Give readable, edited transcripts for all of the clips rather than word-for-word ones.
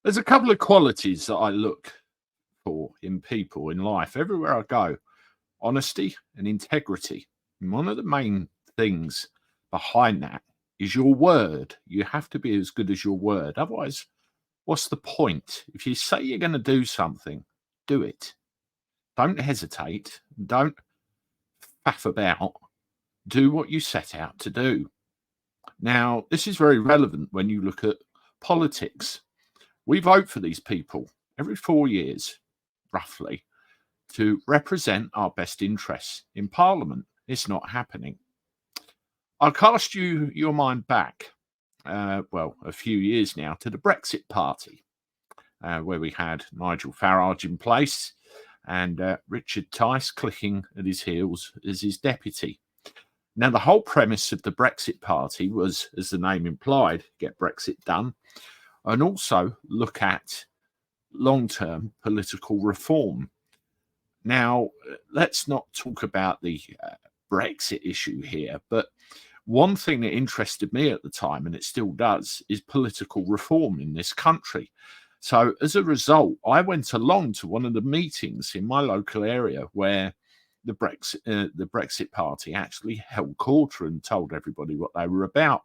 There's a couple of qualities that I look for in people in life everywhere I go: honesty and integrity. And one of the main things behind that is your word. You have to be as good as your word. Otherwise, what's the point? If you say you're going to do something, do it. Don't hesitate. Don't faff about. Do what you set out to do. Now, this is very relevant when you look at politics. We vote for these people every 4 years, roughly, to represent our best interests in Parliament. It's not happening. I'll cast your mind back, a few years now, to the Brexit Party, where we had Nigel Farage in place and Richard Tice clicking at his heels as his deputy. Now, the whole premise of the Brexit Party was, as the name implied, get Brexit done, and also look at long-term political reform. Now, let's not talk about the Brexit issue here, but one thing that interested me at the time, and it still does, is political reform in this country. So as a result, I went along to one of the meetings in my local area where the Brexit Party actually held court and told everybody what they were about.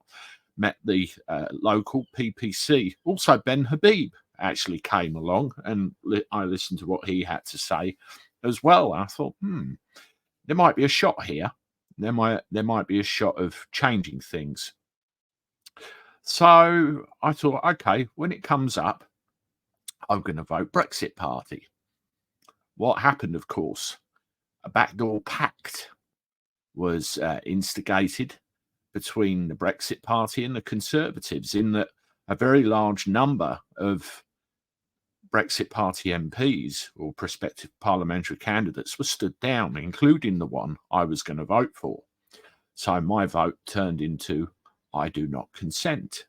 Met the local PPC. Also, Ben Habib actually came along, and I listened to what he had to say as well. I thought, there might be a shot here. There might be a shot of changing things. So I thought, okay, when it comes up, I'm going to vote Brexit Party. What happened, of course, a backdoor pact was instigated between the Brexit Party and the Conservatives, in that a very large number of Brexit Party MPs or prospective parliamentary candidates were stood down, including the one I was going to vote for. So my vote turned into I do not consent.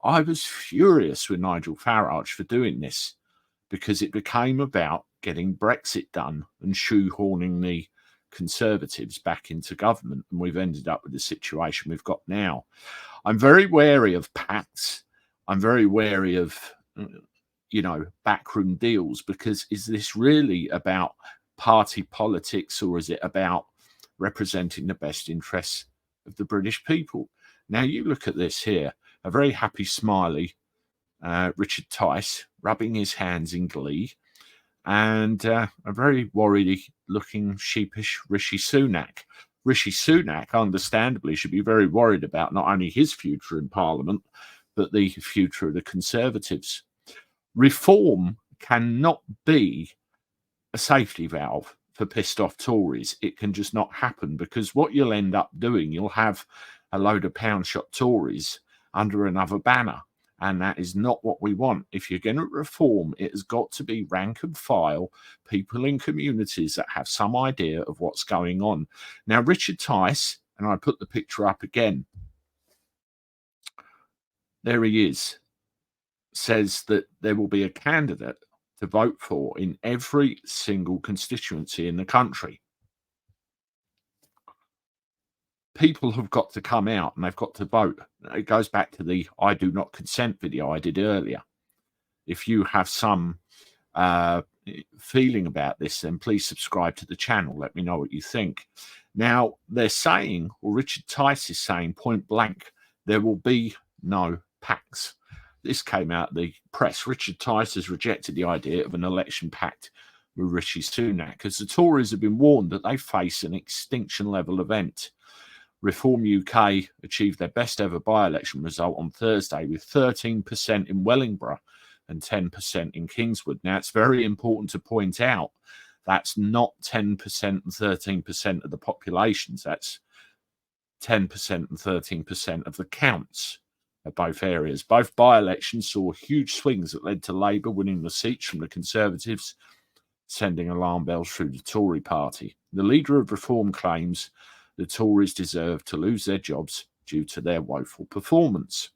I was furious with Nigel Farage for doing this, because it became about getting Brexit done and shoehorning the Conservatives back into government, and we've ended up with the situation we've got now. I'm very wary of pacts. I'm very wary of backroom deals, because is this really about party politics, or is it about representing the best interests of the British people? Now, you look at this here, a very happy, smiley Richard Tice rubbing his hands in glee, and a very worried-looking, sheepish Rishi Sunak. Rishi Sunak, understandably, should be very worried about not only his future in Parliament, but the future of the Conservatives. Reform cannot be a safety valve for pissed off Tories. It can just not happen, because what you'll end up doing, you'll have a load of pound shot Tories under another banner, and that is not what we want. If you're going to reform, it has got to be rank and file, people in communities that have some idea of what's going on. Now, Richard Tice, and I put the picture up again, there he is, says that there will be a candidate to vote for in every single constituency in the country. People have got to come out and they've got to vote. It goes back to the I do not consent video I did earlier. If you have some feeling about this, then please subscribe to the channel. Let me know what you think. Now, they're saying, or Richard Tice is saying point blank, there will be no pacts. This came out of the press. Richard Tice has rejected the idea of an election pact with Rishi Sunak, as the Tories have been warned that they face an extinction level event. Reform UK achieved their best ever by-election result on Thursday, with 13% in Wellingborough and 10% in Kingswood. Now, it's very important to point out that's not 10% and 13% of the populations. That's 10% and 13% of the counts of both areas. Both by-elections saw huge swings that led to Labour winning the seats from the Conservatives, sending alarm bells through the Tory party. The leader of Reform claims the Tories deserve to lose their jobs due to their woeful performance.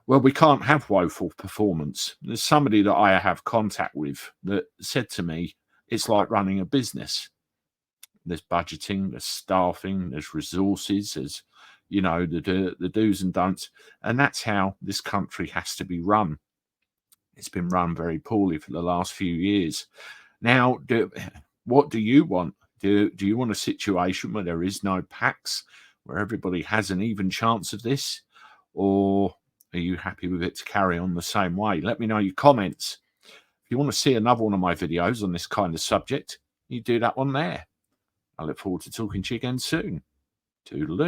Well, we can't have woeful performance. There's somebody that I have contact with that said to me, it's like running a business. There's budgeting, there's staffing, there's resources, there's, the do's and don'ts. And that's how this country has to be run. It's been run very poorly for the last few years. Now, what do you want? Do you want a situation where there is no pacts, where everybody has an even chance of this? Or are you happy with it to carry on the same way? Let me know your comments. If you want to see another one of my videos on this kind of subject, you do that one there. I look forward to talking to you again soon. Toodaloo.